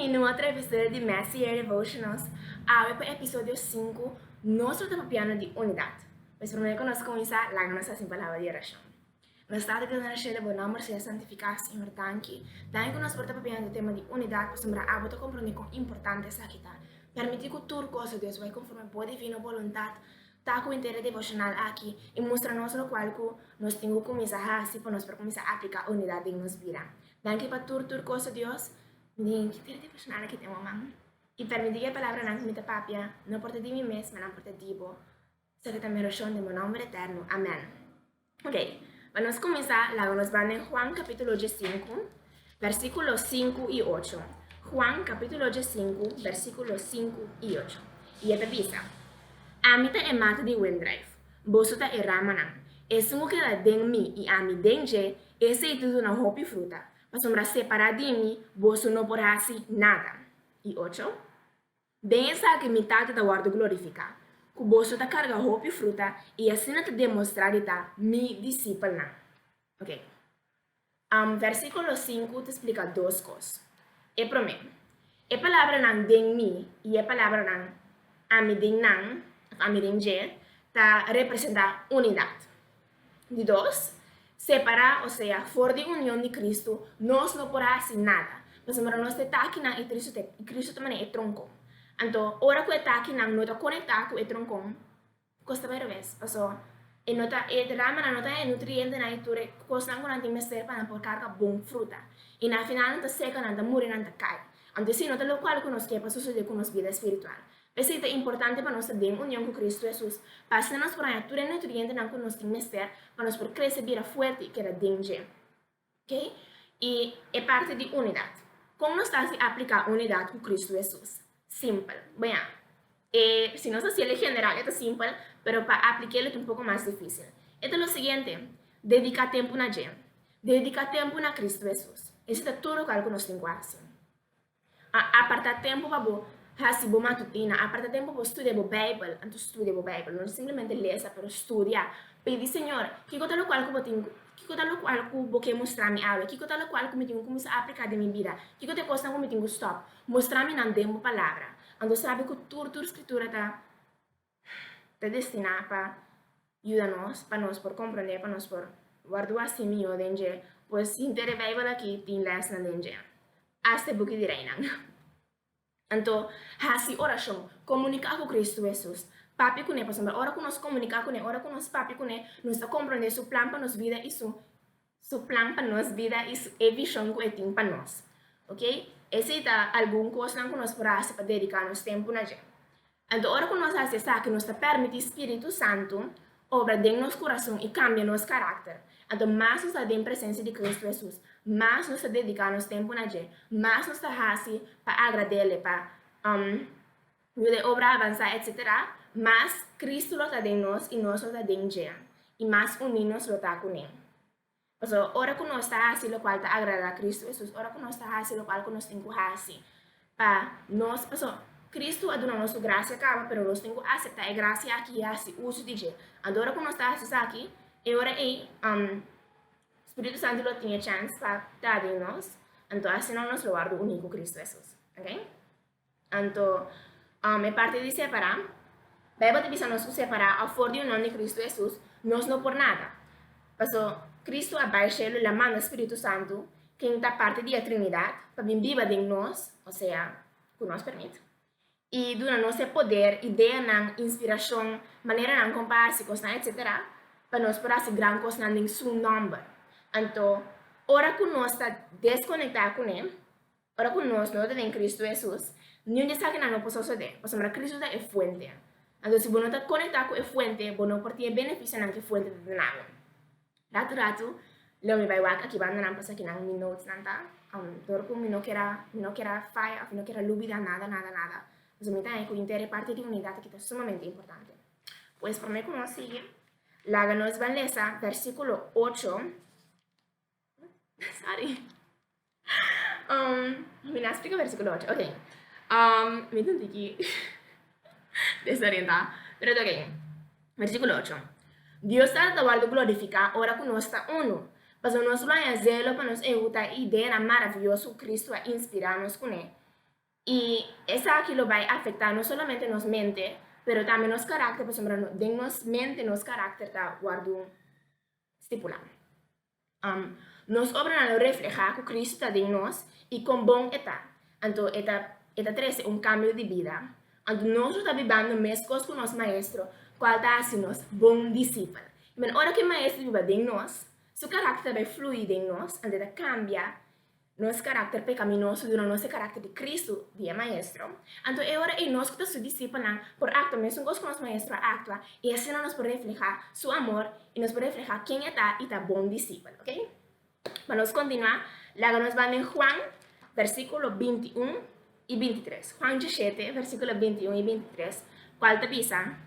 em outro episódio de Messier Devotionals. Hoje para o episódio 5, nós estamos falando de unidade. Mas primeiro que nós começamos, lá nós assim palavra de oração. Nós estamos tentando achar o bom nome para santificar, Senhor, tanque. Daí que nós estamos falando do tema de unidade, para sombrar a botar compreender com importante essa aqui. Permitir que tudo coisa Deus vai conforme a boa divina vontade. Tá com o inteiro devocional aqui e mostra-nos o qual nós temos que começar a fazer para nós começar a aplicar a unidade em nossa vida. Daí que para tudo coisa Deus, nem que ter devocional aqui tem uma e permitir que a palavra não me papia, não porta de mim mesmo, não porta de bo. Seja também oração de meu nome eterno. Amém. Ok, vamos começar lá nós vamos em Juan capítulo 5, versículos 5 e 8. Juan capítulo 5, versículos 5 e 8. E é pebisa. Amita e mata de Windrive. Bosuta e ramanan. E sungo que la den mi e ami denje, esse é tudo na roupa e fruta. Para sombra separar de mim, bosu não por assim nada. E 8. Den essa que metade da guarda glorificar. Que bosu da carga roupa e fruta e assim te demonstrar que tá mi discípula. Ok. Versículo 5 te explica duas coisas. E para mim, a palavra não den mi e a palavra não ami den não, ami den je, tá representa unidade. De dois, separar, ou seja, fora de união de Cristo, nós não podemos fazer nada. Mas nós estamos aqui na Cristo também é tronco. Então, ora que está aqui na nota conectar com o tronco, custa ver vez. Então, e nota e drama na nota é nutriente na iture, costa não quando tem ser para por carga bom fruta. E na final não seca não morre não cai. Então, se nota lo qual que nós quer para suceder com nossa vida espiritual. Isso é importante para nós ter união com Cristo Jesus. Para se nós por aí tudo nutriente não que nós temos ser, para nós por crescer vida forte que era danger. Ok? E é parte de unidade. Como nós estamos a aplicar unidade com Cristo Jesus? Simples. Bem, se não se ele general, é simples, mas para aplicar é um pouco mais difícil. Então, é o seguinte: dedicar tempo na gente, dedicar tempo na Cristo Jesus. Isso é tudo o que nós temos que fazer. Apartar tempo para fazer boa matutina, apartar tempo para estudar a Bíblia, antes estudar a Bíblia, não simplesmente ler, para estudar. Pedir, Senhor, que coisa o qual eu tenho, que coisa o qual eu quero mostrar-me aula, que coisa o qual eu tenho que começar a aplicar na minha vida, que coisa que eu tenho que stop, mostrar-me na demo palavra. Então, sabe que toda a escritura está destinada para ajudar-nos, para nós por compreender, para nós por guardar assim meu dentro, pois se inteira a Bíblia aqui tem les na dentro. Hasta book de reina. Então, assim oração, comunicar com Cristo Jesus. Papi com ele, por exemplo, ora que nós comunicar com ele, ora que nós papi com ele, nós compreender seu plano para nossa vida, isso, seu plano para nossa vida, isso é visão que ele tem para nós. Ok? Esse é alguma coisa que nós podemos para dedicar nosso tempo na gente. Então, ora que nós fazemos isso, que nos permite o Espírito Santo obra dentro do nosso coração e cambia nosso caráter. Então, mais nós estamos em presença de Cristo Jesus, mais nós dedicamos nosso tempo na gente, mais nós estamos para agradecer, para a obra avançar, etc. Mas Cristo está dentro de nós e nós estamos dentro de gente. E mais unidos está com ele. Então, ora que nós estamos fazendo o qual está agradar a Cristo Jesus, ora que nós estamos fazendo o qual nós temos que fazer. Para nós, Cristo é dando nossa graça, acaba, mas nós temos que aceitar a graça aqui e assim, uso de gente. Agora que nós estamos fazendo aqui, agora o Espírito Santo não tinha chance para estar em nós, então assim nós guardamos o único Cristo Jesus. Ok? Então, é parte de separar. Bíblia te diz nós separar a fora de união de Cristo Jesus, nós não por nada. Então, Cristo abaixo a mão do Espírito Santo, que está parte da Trindade, para vir viva em nós, ou seja, que nos permite. E dona nosso poder, ideia, inspiração, maneira de comparar-se com etc. Para nós poder fazer grande coisa em seu nome. Então, ora que nós está desconectado com ele, ora que nós não estamos em Cristo Jesus, nenhum de que não posso fazer, porque Cristo é fonte. Então, se você não está conectado com a fonte, você não pode ter benefício na fonte de nada. Rato, eu me vai aqui, vai andar para aqui nas minutos, nada. Dorpo, eu não quero falha, eu não quero dúvida, nada. Mas eu tenho que entender parte de unidade que é sumamente importante. Pois, para mim, como sigue, lá nos van ler versículo 8. Sorry. Me explica versículo 8. Ok. Me tengo que desorientar. Pero ok. Versículo 8. Dios está tratando glorificar ahora que nós está uno. Mas nós vamos a zelo para nos ejecutar a ideia maravilhosa que Cristo a inspirar-nos com ele. Y eso aquí lo va a afectar no solamente nos mente, pero también nos carácter, pues de nos mente, nos carácter, está guardo estipulado. Nos obra no refleja que Cristo está en nos y con bon está. Entonces, esta trae un cambio de vida. Entonces, nosotros estamos viviendo más cosas con nuestro maestro, cual está haciendo buen discípulo. Y ahora que el maestro vive en nos, su carácter va a fluir en nos, entonces cambia nuestro carácter pecaminoso de nuestro carácter de Cristo, de maestro. Entonces, ahora nós que somos discípulos, por acto, mesmo que nuestro maestro actúa, y así nos puede reflejar su amor y nos puede reflejar quién está y está buen discípulo, ¿ok? Vamos a continuar. Luego nos van en Juan, versículo 21 y 23. Juan 17, versículo 21 y 23. ¿Cuál te pisa?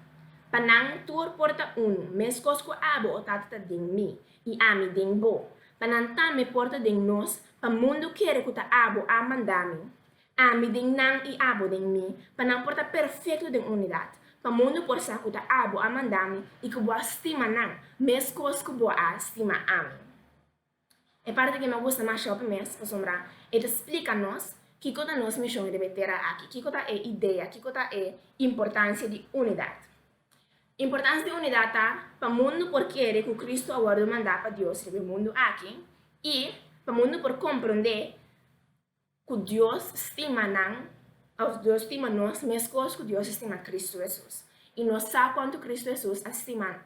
Panang tur porta mes cosco abo tata ding mi, y ami ding bo. Pananta me porta ding nos, pa mundo quiere kuta abo amandami. Ami ding nang y abo ding mi, panang porta perfecto ding unidad. Pa mundo por sa kuta abo amandami, y kubo estima nang, mes cosco bo a estima ami. A parte que me gusta más show mes, sombra, ele explica-nos que toda nossa missão deve ter aqui, que toda é ideia, que toda é importância de unidade. Importância de unidade tá para o mundo porque que Cristo agora mandar para Deus sobre o mundo aqui e para o mundo por compreender que Deus estima Deus estima nós, mesmo que Deus estima Cristo Jesus. E nós sabemos quanto Cristo Jesus estima.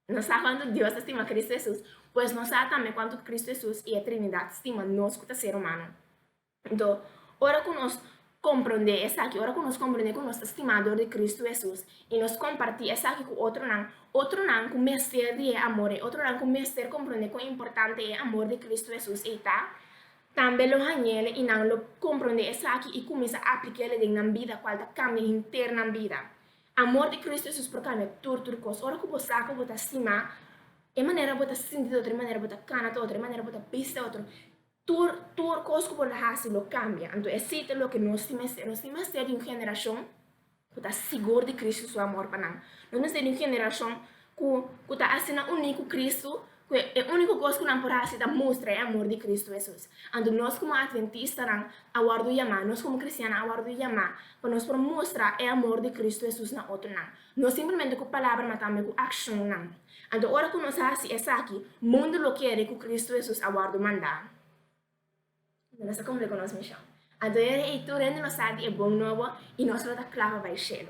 Nós sabemos quanto Deus estima Cristo Jesus, pois nós sabemos também quanto Cristo Jesus e a Trindade estima nós como ser humano. Então, ora que nós compreender essa aqui, ora que nós compreender que nós estimador de Cristo Jesus e nós compartir essa aqui com outro não com mestre de amor, outro não com mestre compreender que importante é amor de Cristo Jesus e tá. Também lo hanhele e não lo compreender essa aqui e começar a aplicar ele na vida, qual da cambia interna na vida. Amor de Cristo Jesus por cambia tudo coisa. Ora que você saca, você estima, é maneira você sentir de outra maneira, você cana de outra maneira, você pisa de outra. Tudo coisa que você faz lo cambia. Então, esse é o que nós temos de uma geração que está seguro de Cristo, seu amor para nós. Nós temos de uma geração que está assim único Cristo, que é a única coisa que nós podemos fazer mostra é o amor de Cristo Jesus. Então, nós como adventistas, aguardo chamar, nós como cristianos, aguardo chamar, para nós mostrar o amor de Cristo Jesus na outra não. Não simplesmente com palavras, mas também com ação não. Então, agora que nós fazemos isso aqui, o mundo lo quer que Cristo Jesus aguardo mandar. Nós cumprimos com nossa missão. Então, é tudo que nós sabemos é bom novo e nós vamos clavar para o céu.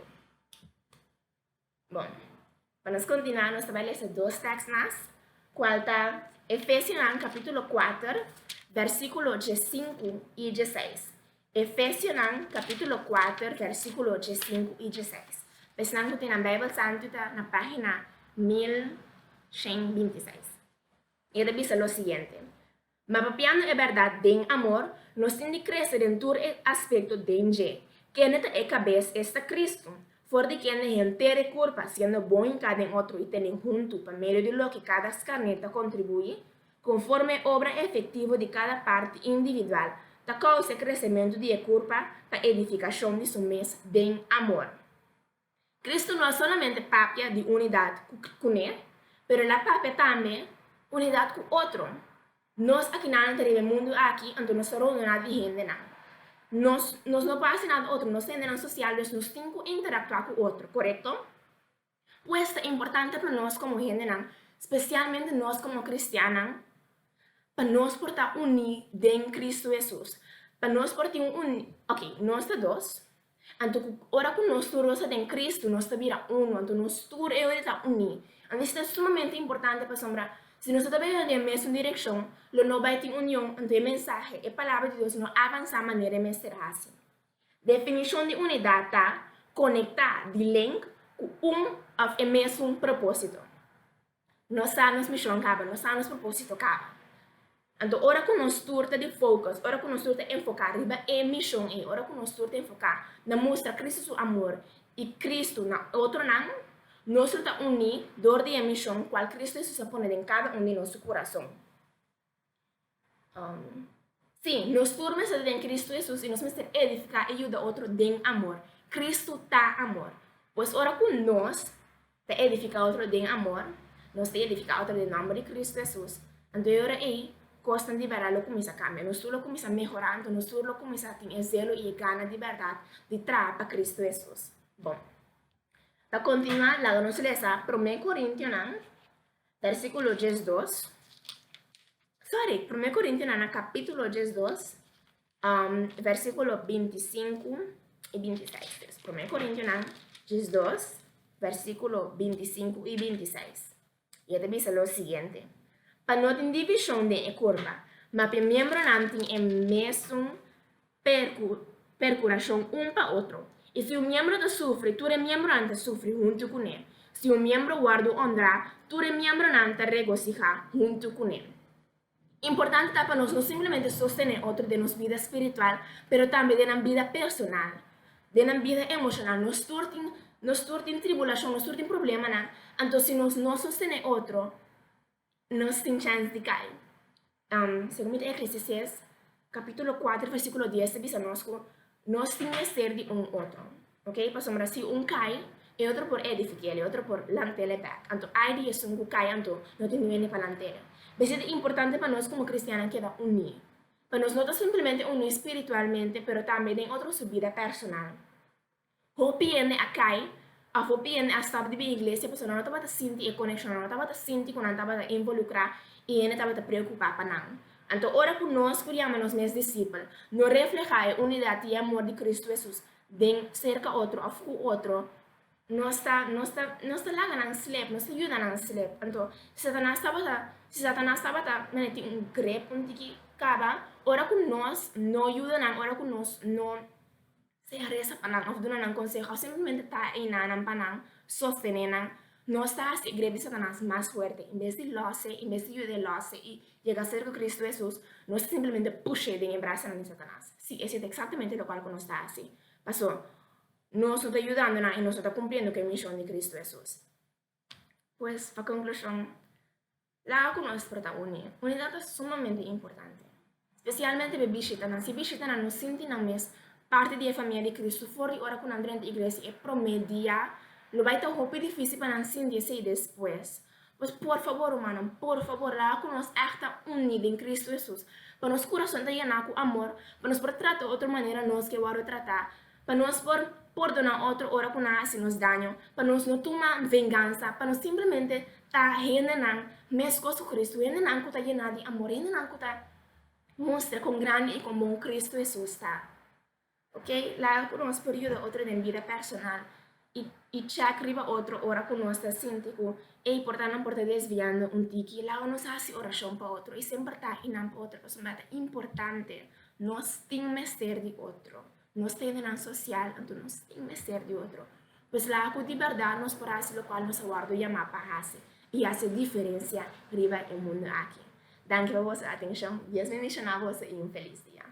Bom, para nós continuar, nós vamos ler dois textos. Qual está Efésios capítulo 4, versículo 5 e 16. Efésios capítulo 4, versículo 5 e 16. Pessoal que tem na Bíblia Santo na página 1126. E ele diz o seguinte: mas papiando é verdade em amor, nós temos de crescer em todo aspecto de Deus, que é cabeça esta Cristo. For de quien la gente culpa siendo bom en cada otro y tener junto por medio de lo que cada escarneta contribuye, conforme obra efectiva de cada parte individual, da causa crecimiento de culpa para edificación de su mes de amor. Cristo no es solamente papia de unidad con él, pero la papia también unidad con otro. Nos aquí nada en el mundo aquí, entonces no solo nada de gente nada. Nós não passa nada outro, nós temos sociais, nós temos que interagir com o outro, correto? Pues é importante para nós como gente, especialmente nós como cristianos, para nós portar unir em Cristo Jesus, para nós portar ok, nós dois, então, ora que nós todos em Cristo, nós vira então nós todos estamos unidos. Então, isso é sumamente importante para sombrar. Se nós estamos indo na mesma direção, não vai ter união entre a mensagem e a palavra de Deus, não avança de maneira mais fácil. Definição de unidade está conectar de link com o mesmo propósito. Nós sabemos missão acaba, nós sabemos propósito acaba. Então, ora que nós turta de focus, ora que nós turta enfocar, riba é missão é, ora que nós turta enfocar, na mostra Cristo seu amor e Cristo na outro não. Nós estamos unidos dor de missão qual Cristo se põe em cada de nosso coração. Sim, nós formamos em Cristo Jesus e nós temos que edificar e ajudar outro em amor. Cristo está amor. Pois ora com nós te edificar outro em amor, nós te edificar outro em nome de Cristo Jesus. Então ora aí, costa de verdade lo começa a cambiar, nós lo começa a melhorar, então nós lo começa a ter zelo e gana de verdade de trabalhar para Cristo Jesus. Bom, para continuar, lá nós lemos 1 Coríntios, versículo 12. Sorry, 1 Coríntios, capítulo 12, versículo 25 e 26. 1 Coríntios 12, versículo 25 e 26. E ele diz o seguinte: para não ter divisão de curva, mas para membro não tem mesmo percuração para outro. E se um membro sofre, tu membro não sofre junto com ele. Se um membro guarda honra, tu membro não regocija junto com ele. Importante para nós não simplesmente sostener outro de nossa vida espiritual, mas também de nossa vida personal, de nossa vida emocional. Nós temos tribulação, nós temos problema, não? Então, se nós não sostener outro, nós temos chance de cair. Segundo Eclesiastes, capítulo 4, versículo 10, diz a nós que nós temos que ser de outro. Ok? Para sombra, se cai, e outro por edificar, e outro por lantele back. Então, aí diz que cai, então, não tem ninguém para lantele. Mas é importante para nós como cristianos que unir. Para nós não simplesmente unir espiritualmente, mas também em outra vida personal. Hopiene a cai, a hopiene a estar de igreja, porque não estava sentir a conexão, não estava sentir quando estava involucrar e não estava preocupar para nada. Então, ora que nós criamos meus discípulos, não reflejar a unidade e amor de Cristo Jesus, de cerca outro, a outro, não está lá na slep, não está ajuda na slep. Então, se Satanás estava tem grepo que acaba, ora que nós não ajudamos, ora que nós não se reza para nós, não damos consejo, simplesmente está aí na para sostener, nós está a igreja de Satanás mais forte, em vez de loce, em vez de ajudar e llegar a ser con Cristo Jesús, no simplemente puxe de embrazo de Satanás. Sí, eso es exactamente lo cual nos está así. Pasó, nos está ayudando y nos está cumpliendo con la misión de Cristo Jesús. Pues, para conclusión, la con nuestra protagonista. Unidad es sumamente importante. Especialmente para visitanos. Si visitanos nos sentimos parte de la familia de Cristo, fuera ora con andare in iglesia e promedia, lo vai a un poco difícil para nos sentirse después. Pues por favor, hermano, por favor, la con nos está unidos en Cristo Jesús. Para nos corazón de llenar con amor, para nos por tratar de otra manera nos que vamos a tratar, para nos por perdonar otro hora con hace nos daño, para nos no tomar venganza, para nos simplemente ta generando mes cosas Cristo, generando con llenar de amor, generando con mostra con grande y con buen Cristo Jesús está. Ok? La con nos por ayudar otra en vida personal. E check riba outro ora com nós sintico é importante não portar desviando tiki lá nos hace oração para outro e sempre tá inam para outro pessoa é importante nós temos que ser de outro nós temos na social então nós temos que ser de outro pois lá com de verdade nós por assim lo qual nós aguardo chamar para hacer e hace diferença riba no mundo aqui. Danke por vossa atenção. Deus bendiga você e feliz dia.